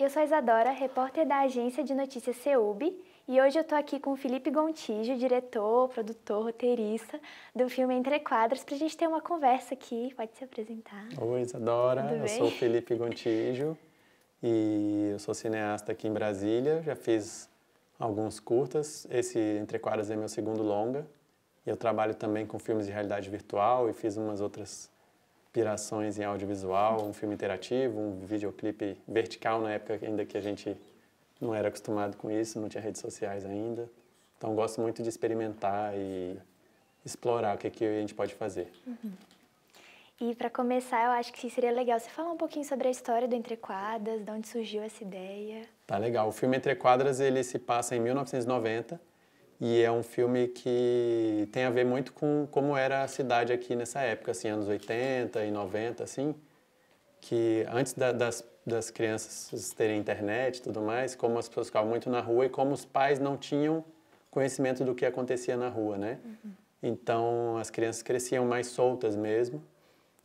Eu sou a Isadora, repórter da agência de notícias CEUB, e hoje eu tô aqui com o Felipe Gontijo, diretor, produtor, roteirista do filme Entre Quadros, pra gente ter uma conversa aqui. Pode se apresentar. Oi, Isadora. Tudo Eu bem? sou o Felipe Gontijo e eu sou cineasta aqui em Brasília. Já fiz alguns curtas. Esse Entre Quadros é meu segundo longa. E eu trabalho também com filmes de realidade virtual e fiz umas outras pirações em audiovisual, um filme interativo, um videoclipe vertical na época ainda que a gente não era acostumado com isso, não tinha redes sociais ainda. Então gosto muito de experimentar e explorar o que a gente pode fazer. E para começar, eu acho que seria legal você falar um pouquinho sobre a história do Entre Quadras, de onde surgiu essa ideia. Tá legal. O filme Entre Quadras, ele se passa em 1990 e é um filme que tem a ver muito com como era a cidade aqui nessa época, assim, anos 80 e 90, assim, que antes das crianças terem internet e tudo mais, como as pessoas ficavam muito na rua e como os pais não tinham conhecimento do que acontecia na rua, né? Então, as crianças cresciam mais soltas mesmo.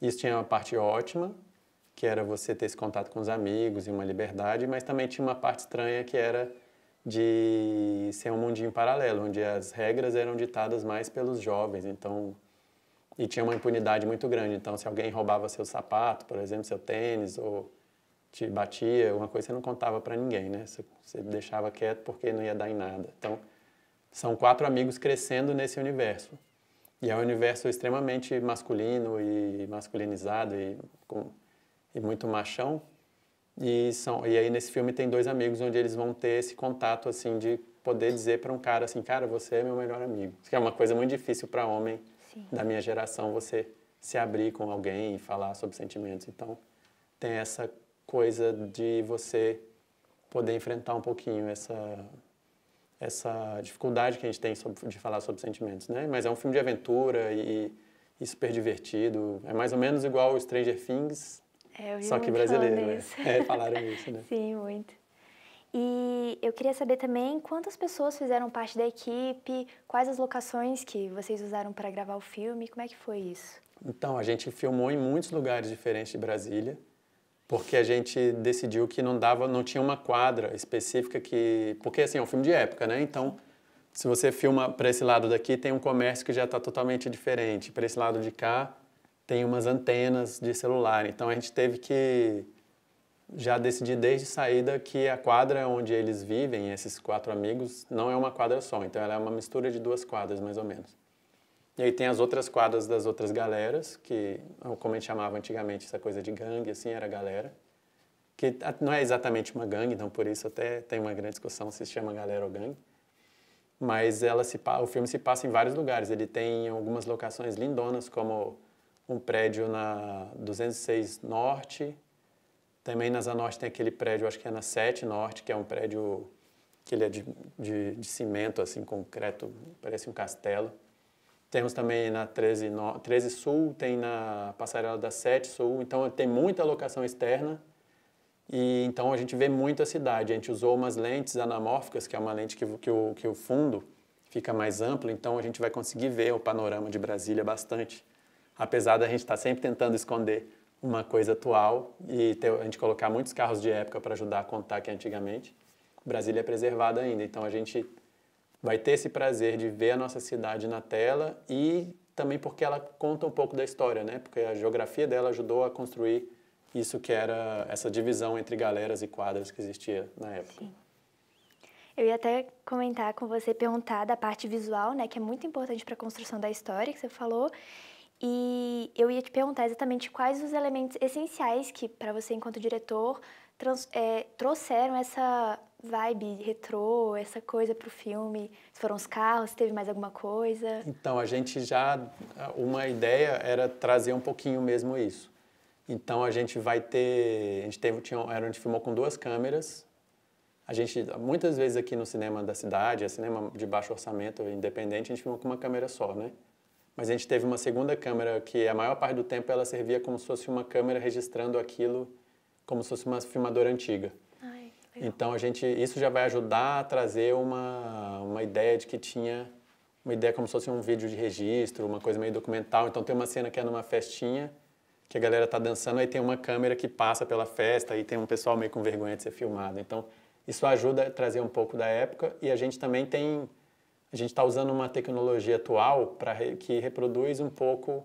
Isso tinha uma parte ótima, que era você ter esse contato com os amigos e uma liberdade, mas também tinha uma parte estranha que era de ser um mundinho paralelo, onde as regras eram ditadas mais pelos jovens, então, e tinha uma impunidade muito grande. Então, se alguém roubava seu sapato, por exemplo, seu tênis, ou te batia, uma coisa você não contava para ninguém, né? Você deixava quieto porque não ia dar em nada. Então, são 4 amigos crescendo nesse universo. E é um universo extremamente masculino e masculinizado e muito machão. E aí nesse filme tem 2 amigos onde eles vão ter esse contato assim de poder dizer para um cara assim, cara, você é meu melhor amigo. Isso que é uma coisa muito difícil para homem da minha geração, você se abrir com alguém e falar sobre sentimentos. Então tem essa coisa de você poder enfrentar um pouquinho essa dificuldade que a gente tem de falar sobre sentimentos, né? Mas é um filme de aventura e super divertido. É mais ou menos igual o Stranger Things, Eu vi só que muito brasileiro, falando né? isso. Falaram isso, né? Sim, muito. E eu queria saber também quantas pessoas fizeram parte da equipe, quais as locações que vocês usaram para gravar o filme, como é que foi isso? Então, a gente filmou em muitos lugares diferentes de Brasília, porque a gente decidiu que não tinha uma quadra específica porque assim, é um filme de época, né? Então, se você filma para esse lado daqui, tem um comércio que já está totalmente diferente. Para esse lado de cá, tem umas antenas de celular. Então, a gente teve que já decidir desde saída que a quadra onde eles vivem, esses 4 amigos, não é uma quadra só. Então, ela é uma mistura de 2 quadras, mais ou menos. E aí tem as outras quadras das outras galeras, que, como a gente chamava antigamente, essa coisa de gangue, assim, era galera. Que não é exatamente uma gangue, então por isso até tem uma grande discussão se chama galera ou gangue. Mas o filme se passa em vários lugares. Ele tem algumas locações lindonas, como um prédio na 206 Norte. Também na Zona Norte tem aquele prédio, acho que é na 7 Norte, que é um prédio que ele é de cimento, assim, concreto, parece um castelo. Temos também na 13 Sul, tem na passarela da 7 Sul, então tem muita locação externa e então a gente vê muito a cidade. A gente usou umas lentes anamórficas, que é uma lente que o fundo fica mais amplo, então a gente vai conseguir ver o panorama de Brasília bastante. Apesar da gente estar sempre tentando esconder uma coisa atual e a gente colocar muitos carros de época para ajudar a contar que antigamente, Brasília é preservada ainda, então a gente vai ter esse prazer de ver a nossa cidade na tela e também porque ela conta um pouco da história, né? Porque a geografia dela ajudou a construir isso que era essa divisão entre galeras e quadras que existia na época. Sim. Eu ia até comentar com você, perguntar da parte visual, né, que é muito importante para a construção da história que você falou. E eu ia te perguntar exatamente quais os elementos essenciais que, para você enquanto diretor, trouxeram essa vibe retrô, essa coisa para o filme. Se foram os carros, se teve mais alguma coisa? Então, uma ideia era trazer um pouquinho mesmo isso. Então, a gente filmou com 2 câmeras. Muitas vezes aqui no cinema da cidade, cinema de baixo orçamento, independente, a gente filmou com uma câmera só, né? Mas a gente teve uma segunda câmera que a maior parte do tempo ela servia como se fosse uma câmera registrando aquilo como se fosse uma filmadora antiga. Ai, legal. Então isso já vai ajudar a trazer uma ideia de que tinha uma ideia como se fosse um vídeo de registro, uma coisa meio documental. Então tem uma cena que é numa festinha que a galera tá dançando, aí tem uma câmera que passa pela festa, aí tem um pessoal meio com vergonha de ser filmado. Então, isso ajuda a trazer um pouco da época e a gente também tem... A gente está usando uma tecnologia atual que reproduz um pouco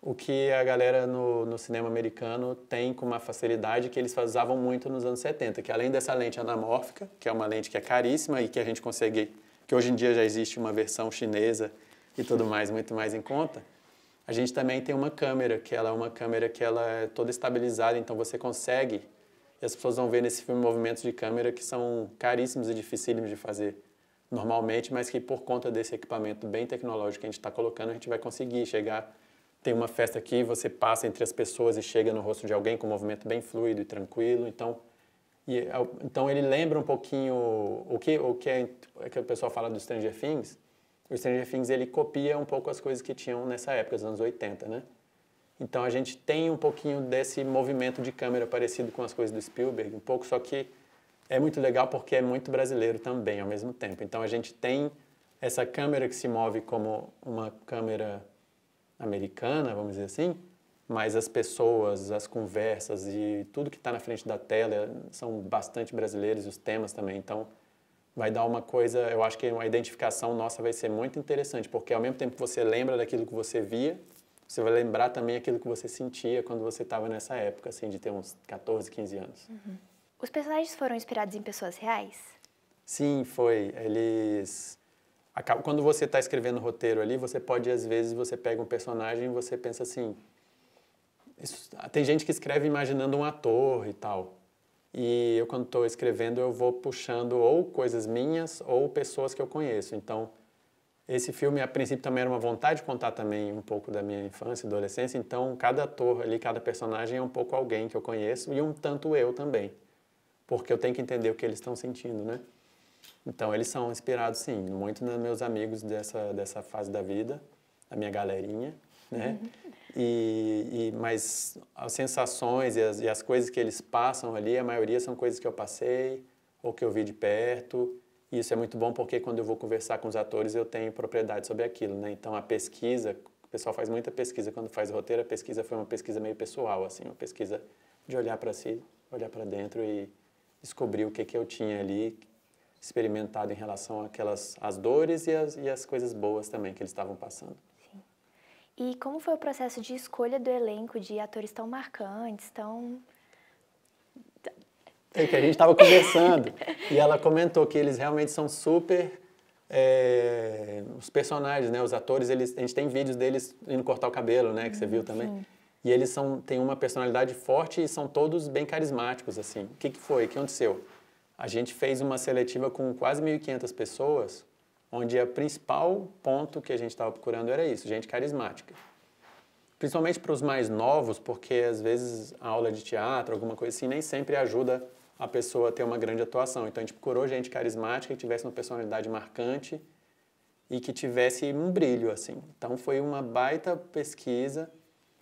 o que a galera no cinema americano tem com uma facilidade que eles usavam muito nos anos 70, que além dessa lente anamórfica, que é uma lente que é caríssima e que a gente consegue, que hoje em dia já existe uma versão chinesa e tudo mais, muito mais em conta, a gente também tem uma câmera, que ela é uma câmera que ela é toda estabilizada, então você consegue, e as pessoas vão ver nesse filme movimentos de câmera que são caríssimos e dificílimos de fazer normalmente, mas que por conta desse equipamento bem tecnológico que a gente está colocando, a gente vai conseguir chegar. Tem uma festa aqui, você passa entre as pessoas e chega no rosto de alguém com um movimento bem fluido e tranquilo. Então ele lembra um pouquinho o que o pessoal fala do Stranger Things. O Stranger Things ele copia um pouco as coisas que tinham nessa época, dos anos 80, né? Então a gente tem um pouquinho desse movimento de câmera parecido com as coisas do Spielberg, um pouco, só que é muito legal porque é muito brasileiro também ao mesmo tempo. Então a gente tem essa câmera que se move como uma câmera americana, vamos dizer assim, mas as pessoas, as conversas e tudo que está na frente da tela são bastante brasileiros, os temas também. Então vai dar uma coisa, eu acho que uma identificação nossa vai ser muito interessante, porque ao mesmo tempo que você lembra daquilo que você via, você vai lembrar também aquilo que você sentia quando você estava nessa época, assim, de ter uns 14, 15 anos. Uhum. Os personagens foram inspirados em pessoas reais? Sim, foi. Quando você está escrevendo o roteiro ali, você pode, às vezes, você pega um personagem e você pensa assim... tem gente que escreve imaginando um ator e tal. E eu, quando estou escrevendo, eu vou puxando ou coisas minhas ou pessoas que eu conheço. Então, esse filme, a princípio, também era uma vontade de contar também um pouco da minha infância e adolescência. Então, cada ator ali, cada personagem é um pouco alguém que eu conheço e um tanto eu também. Porque eu tenho que entender o que eles estão sentindo, né? Então, eles são inspirados, sim, muito nos meus amigos dessa fase da vida, da minha galerinha, né? Mas as sensações e as coisas que eles passam ali, a maioria são coisas que eu passei ou que eu vi de perto. E isso é muito bom porque quando eu vou conversar com os atores, eu tenho propriedade sobre aquilo, né? Então, a pesquisa, o pessoal faz muita pesquisa quando faz o roteiro, a pesquisa foi uma pesquisa meio pessoal, assim, uma pesquisa de olhar para si, olhar para dentro e descobrir o que eu tinha ali experimentado em relação às dores e as coisas boas também que eles estavam passando. Sim. E como foi o processo de escolha do elenco de atores tão marcantes, tão... É que a gente estava conversando e ela comentou que eles realmente são super... os personagens, né? Os atores, a gente tem vídeos deles indo cortar o cabelo, né? Que você viu também. Sim. E eles têm uma personalidade forte e são todos bem carismáticos, assim. O que foi? O que aconteceu? A gente fez uma seletiva com quase 1.500 pessoas, onde o principal ponto que a gente estava procurando era isso, gente carismática. Principalmente para os mais novos, porque às vezes a aula de teatro, alguma coisa assim, nem sempre ajuda a pessoa a ter uma grande atuação. Então a gente procurou gente carismática, que tivesse uma personalidade marcante e que tivesse um brilho, assim. Então foi uma baita pesquisa,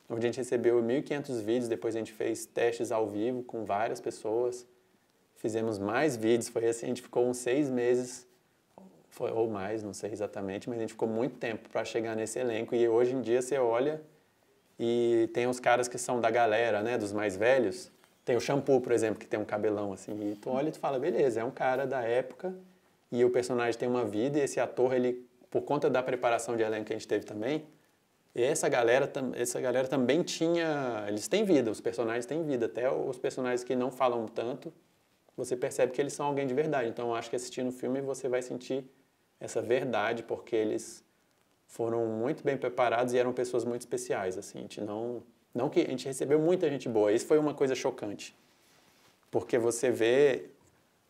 onde a gente recebeu 1.500 vídeos, depois a gente fez testes ao vivo com várias pessoas, fizemos mais vídeos, foi assim, a gente ficou uns 6 meses, ou mais, não sei exatamente, mas a gente ficou muito tempo para chegar nesse elenco e hoje em dia você olha e tem os caras que são da galera, né, dos mais velhos, tem o Shampoo, por exemplo, que tem um cabelão assim, e tu olha e tu fala, beleza, é um cara da época e o personagem tem uma vida e esse ator, ele, por conta da preparação de elenco que a gente teve também, essa galera também tinha, eles têm vida, os personagens têm vida, até os personagens que não falam tanto, você percebe que eles são alguém de verdade. Então, eu acho que assistindo o filme você vai sentir essa verdade, porque eles foram muito bem preparados e eram pessoas muito especiais. Assim, a gente recebeu muita gente boa. Isso foi uma coisa chocante, porque você vê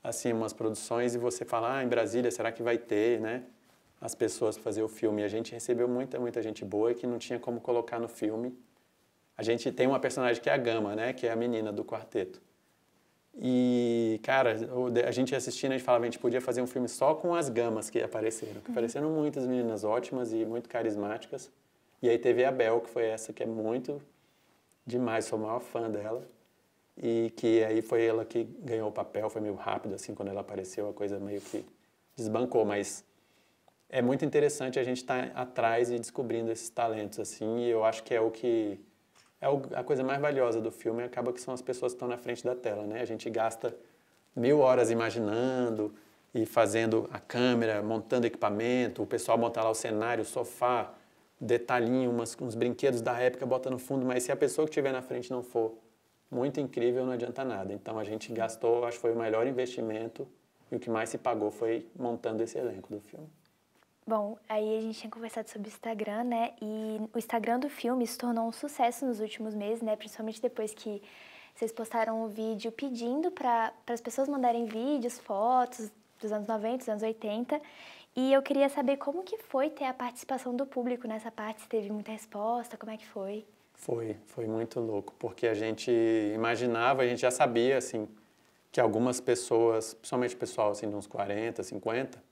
assim umas produções e você fala, em Brasília, será que vai ter, né? As pessoas para fazer o filme. E a gente recebeu muita gente boa e que não tinha como colocar no filme. A gente tem uma personagem que é a Gama, né? Que é a menina do quarteto. E, cara, a gente assistindo, a gente falava, a gente podia fazer um filme só com as gamas que apareceram. Que apareceram muitas meninas ótimas e muito carismáticas. E aí teve a Bel, que foi essa que é muito demais, sou o maior fã dela. E que aí foi ela que ganhou o papel, foi meio rápido, assim, quando ela apareceu, a coisa meio que desbancou. Mas é muito interessante a gente estar atrás e descobrindo esses talentos, assim, e eu acho que é a coisa mais valiosa do filme acaba que são as pessoas que estão na frente da tela, né? A gente gasta 1000 horas imaginando e fazendo a câmera, montando equipamento, o pessoal monta lá o cenário, o sofá, detalhinho, uns brinquedos da época, bota no fundo, mas se a pessoa que estiver na frente não for muito incrível, não adianta nada. Então a gente gastou, acho que foi o melhor investimento e o que mais se pagou foi montando esse elenco do filme. Bom, aí a gente tinha conversado sobre o Instagram, né? E o Instagram do filme se tornou um sucesso nos últimos meses, né? Principalmente depois que vocês postaram um vídeo pedindo para as pessoas mandarem vídeos, fotos dos anos 90, dos anos 80. E eu queria saber como que foi ter a participação do público nessa parte, se teve muita resposta, como é que foi? Foi muito louco, porque a gente imaginava, a gente já sabia, assim, que algumas pessoas, principalmente o pessoal, assim, de uns 40, 50,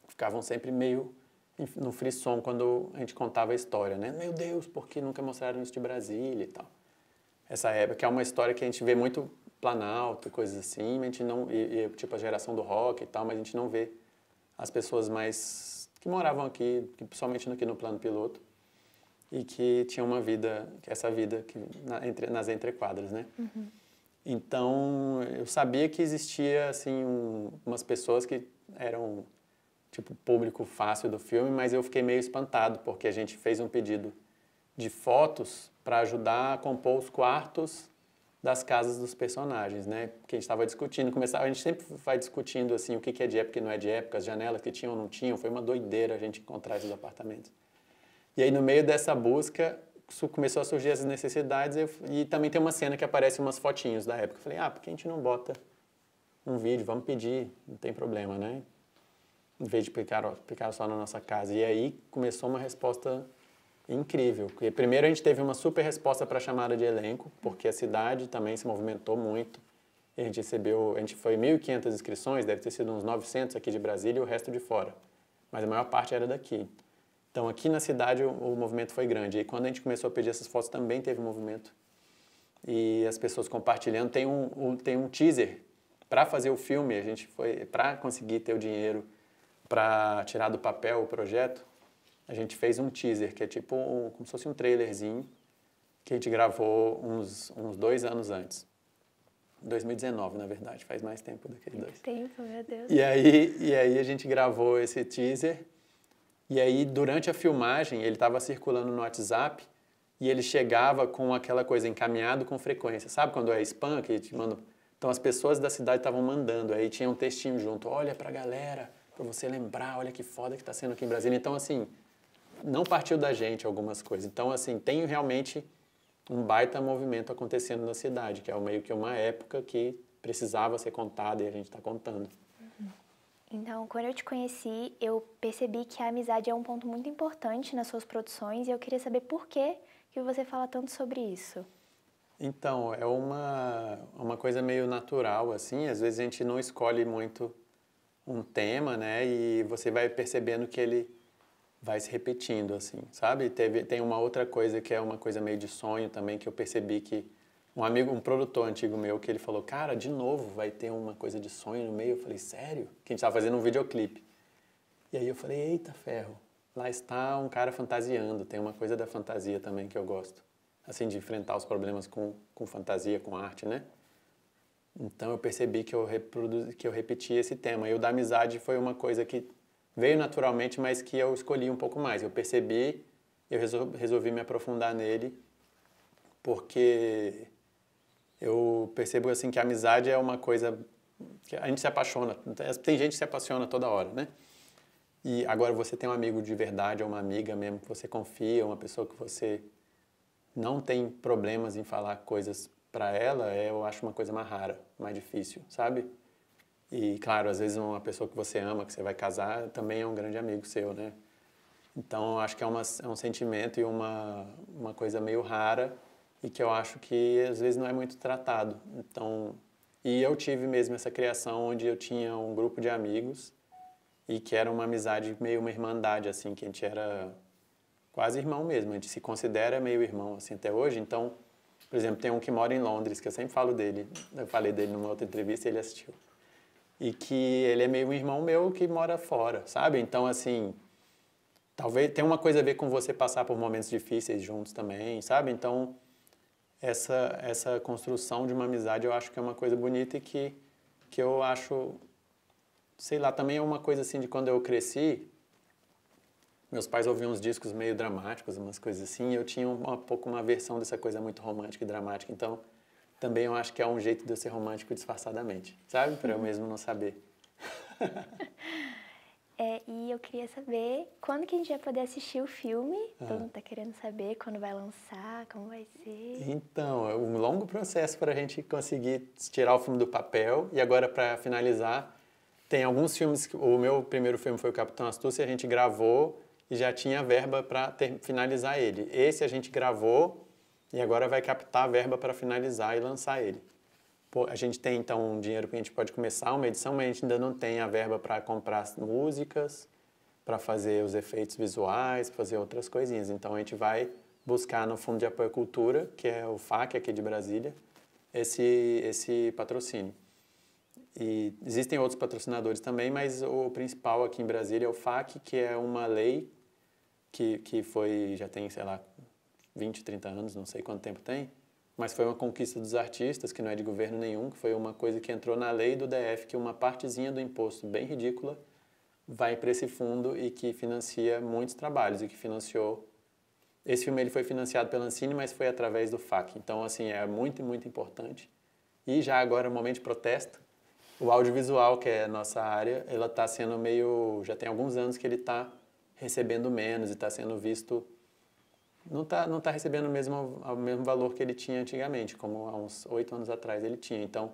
ficavam sempre meio no frisson quando a gente contava a história, né? Meu Deus, por que nunca mostraram isso de Brasília e tal? Essa época, que é uma história que a gente vê muito Planalto, coisas assim, a gente não, tipo a geração do rock e tal, mas a gente não vê as pessoas mais que moravam aqui, principalmente aqui no plano piloto, e que tinham uma vida, essa vida que, nas entrequadras, né? Uhum. Então, eu sabia que existia, assim, umas pessoas que eram, tipo, público fácil do filme, mas eu fiquei meio espantado, porque a gente fez um pedido de fotos para ajudar a compor os quartos das casas dos personagens, né? Porque a gente estava discutindo, a gente sempre vai discutindo, assim, o que é de época e o que não é de época, as janelas que tinham ou não tinham, foi uma doideira a gente encontrar esses apartamentos. E aí, no meio dessa busca, começou a surgir as necessidades e também tem uma cena que aparece umas fotinhos da época. Eu falei, por que a gente não bota um vídeo? Vamos pedir, não tem problema, né? Em vez de ficar só na nossa casa. E aí começou uma resposta incrível. Porque primeiro a gente teve uma super resposta para a chamada de elenco, porque a cidade também se movimentou muito. E a gente foi 1.500 inscrições, deve ter sido uns 900 aqui de Brasília e o resto de fora. Mas a maior parte era daqui. Então, aqui na cidade, o movimento foi grande. E quando a gente começou a pedir essas fotos, também teve movimento. E as pessoas compartilhando. Tem um teaser para fazer o filme. A gente foi, para conseguir ter o dinheiro para tirar do papel o projeto, a gente fez um teaser, que é tipo como se fosse um trailerzinho, que a gente gravou uns 2 anos antes. 2019, na verdade, faz mais tempo daquele 2. Tempo, meu Deus. E aí a gente gravou esse teaser. E aí, durante a filmagem, ele estava circulando no WhatsApp e ele chegava com aquela coisa encaminhado com frequência. Sabe quando é spam que te manda? Então, as pessoas da cidade estavam mandando. Aí tinha um textinho junto. Olha pra galera, pra você lembrar. Olha que foda que tá sendo aqui em Brasília. Então, assim, não partiu da gente algumas coisas. Então, assim, tem realmente um baita movimento acontecendo na cidade, que é meio que uma época que precisava ser contada e a gente está contando. Então, quando eu te conheci, eu percebi que a amizade é um ponto muito importante nas suas produções e eu queria saber por que você fala tanto sobre isso. Então, é uma coisa meio natural, assim. Às vezes a gente não escolhe muito um tema, né? E você vai percebendo que ele vai se repetindo, assim, sabe? Tem uma outra coisa que é uma coisa meio de sonho também, que eu percebi que um produtor antigo meu, que ele falou, cara, de novo vai ter uma coisa de sonho no meio. Eu falei, sério? Que a gente estava fazendo um videoclipe. E aí eu falei, eita ferro, lá está um cara fantasiando. Tem uma coisa da fantasia também que eu gosto. Assim, de enfrentar os problemas com fantasia, com arte, né? Então eu percebi que eu repeti esse tema. E o da amizade foi uma coisa que veio naturalmente, mas que eu escolhi um pouco mais. Eu percebi, eu resolvi me aprofundar nele, porque eu percebo assim que a amizade é uma coisa que a gente se apaixona. Tem gente que se apaixona toda hora, né? E agora você tem um amigo de verdade, ou uma amiga mesmo que você confia, uma pessoa que você não tem problemas em falar coisas para ela, eu acho uma coisa mais rara, mais difícil, sabe? E, claro, às vezes uma pessoa que você ama, que você vai casar, também é um grande amigo seu, né? Então, eu acho que é um sentimento e uma coisa meio rara e que eu acho que às vezes não é muito tratado. Então, e eu tive mesmo essa criação onde eu tinha um grupo de amigos e que era uma amizade, meio uma irmandade, assim, que a gente era quase irmão mesmo, a gente se considera meio irmão, assim, até hoje. Então, por exemplo, tem um que mora em Londres, que eu sempre falo dele, eu falei dele numa outra entrevista e ele assistiu. E que ele é meio um irmão meu que mora fora, sabe? Então, assim, talvez tenha uma coisa a ver com você passar por momentos difíceis juntos também, sabe? Então, essa construção de uma amizade eu acho que é uma coisa bonita e que eu acho, sei lá, também é uma coisa assim de quando eu cresci, meus pais ouviam uns discos meio dramáticos, umas coisas assim, e eu tinha um pouco uma versão dessa coisa muito romântica e dramática, então também eu acho que é um jeito de eu ser romântico disfarçadamente, sabe? Para eu mesmo não saber. E eu queria saber quando que a gente vai poder assistir o filme. Todo mundo tá querendo saber quando vai lançar, como vai ser. Então, é um longo processo para a gente conseguir tirar o filme do papel. E agora, para finalizar, tem alguns filmes. O meu primeiro filme foi o Capitão Astúcia, a gente gravou e já tinha verba para finalizar ele. Esse a gente gravou e agora vai captar a verba para finalizar e lançar ele. A gente tem, então, um dinheiro que a gente pode começar uma edição, mas a gente ainda não tem a verba para comprar músicas, para fazer os efeitos visuais, fazer outras coisinhas. Então, a gente vai buscar no Fundo de Apoio à Cultura, que é o FAC aqui de Brasília, esse patrocínio. E existem outros patrocinadores também, mas o principal aqui em Brasília é o FAC, que é uma lei que foi, já tem, sei lá, 20, 30 anos, não sei quanto tempo tem, mas foi uma conquista dos artistas, que não é de governo nenhum, que foi uma coisa que entrou na lei do DF, que uma partezinha do imposto bem ridícula vai para esse fundo e que financia muitos trabalhos e que financiou. Esse filme ele foi financiado pela Ancine, mas foi através do FAC. Então, assim, é muito, muito importante. E já agora, no momento de protesto, o audiovisual, que é a nossa área, ela está sendo meio... Já tem alguns anos que ele está recebendo menos e está sendo visto... Não tá recebendo o mesmo valor que ele tinha antigamente, como há uns 8 anos atrás ele tinha. Então,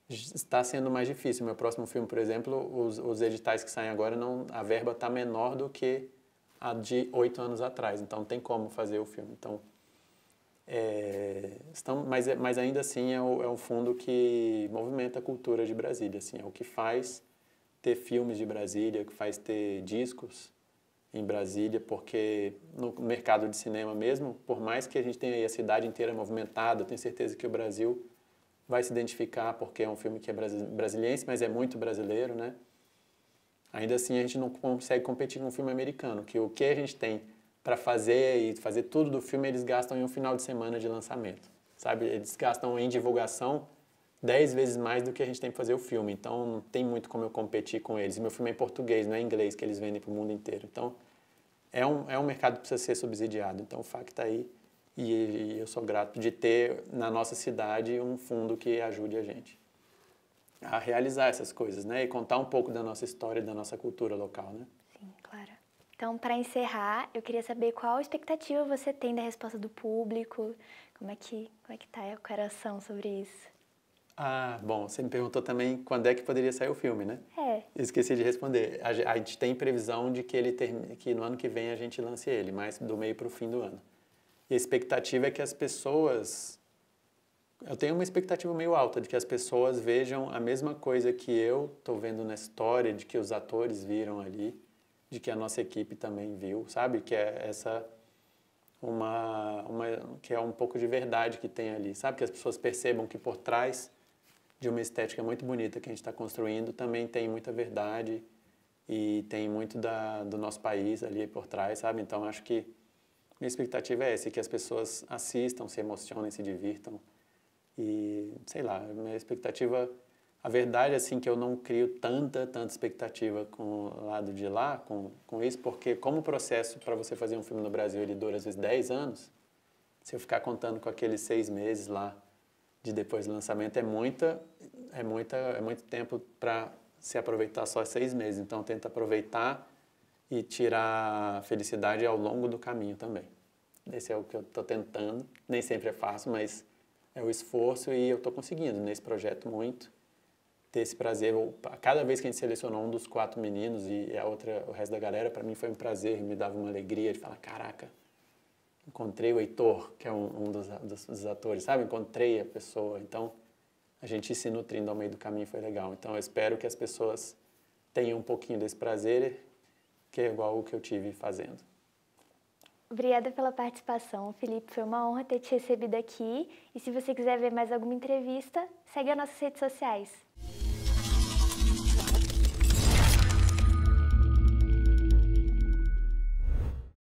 está sendo mais difícil. Meu próximo filme, por exemplo, os editais que saem agora, a verba está menor do que a de 8 anos atrás. Então, não tem como fazer o filme. Então, mas ainda assim é um fundo que movimenta a cultura de Brasília. Assim, é o que faz ter filmes de Brasília, o que faz ter discos em Brasília, porque no mercado de cinema mesmo, por mais que a gente tenha aí a cidade inteira movimentada, eu tenho certeza que o Brasil vai se identificar, porque é um filme que é brasiliense, mas é muito brasileiro, né? Ainda assim, a gente não consegue competir com um filme americano, que o que a gente tem para fazer e fazer tudo do filme, eles gastam em um final de semana de lançamento, sabe? Eles gastam em divulgação 10 vezes mais do que a gente tem para fazer o filme. Então, não tem muito como eu competir com eles. E meu filme é em português, não é em inglês, que eles vendem para o mundo inteiro. Então, é um mercado que precisa ser subsidiado. Então, o FAC está aí e eu sou grato de ter na nossa cidade um fundo que ajude a gente a realizar essas coisas, né? E contar um pouco da nossa história e da nossa cultura local, né? Sim, claro. Então, para encerrar, eu queria saber qual expectativa você tem da resposta do público, como é que tá o coração sobre isso? Bom, você me perguntou também quando é que poderia sair o filme, né? Esqueci de responder. A gente tem previsão de que no ano que vem a gente lance ele, mais do meio para o fim do ano. E a expectativa é que as pessoas... Eu tenho uma expectativa meio alta de que as pessoas vejam a mesma coisa que eu estou vendo na história, de que os atores viram ali, de que a nossa equipe também viu, sabe? Que é que é um pouco de verdade que tem ali, sabe? Que as pessoas percebam que por trás de uma estética muito bonita que a gente está construindo, também tem muita verdade e tem muito do nosso país ali por trás, sabe? Então, acho que minha expectativa é essa, que as pessoas assistam, se emocionem, se divirtam e, sei lá, minha expectativa... A verdade é assim, que eu não crio tanta expectativa com o lado de lá, com isso, porque como o processo para você fazer um filme no Brasil, ele dura às vezes 10 anos, se eu ficar contando com aqueles 6 meses lá de depois do lançamento, é muito tempo para se aproveitar só 6 meses. Então, tenta aproveitar e tirar felicidade ao longo do caminho também. Esse é o que eu estou tentando. Nem sempre é fácil, mas é o esforço e eu estou conseguindo nesse projeto muito ter esse prazer. Cada vez que a gente selecionou um dos 4 meninos e o resto da galera, para mim foi um prazer, me dava uma alegria de falar, caraca, encontrei o Heitor, que é um dos atores, sabe? Encontrei a pessoa. Então, a gente se nutrindo ao meio do caminho foi legal. Então, eu espero que as pessoas tenham um pouquinho desse prazer, que é igual o que eu tive fazendo. Obrigada pela participação, Felipe. Foi uma honra ter te recebido aqui. E se você quiser ver mais alguma entrevista, segue as nossas redes sociais.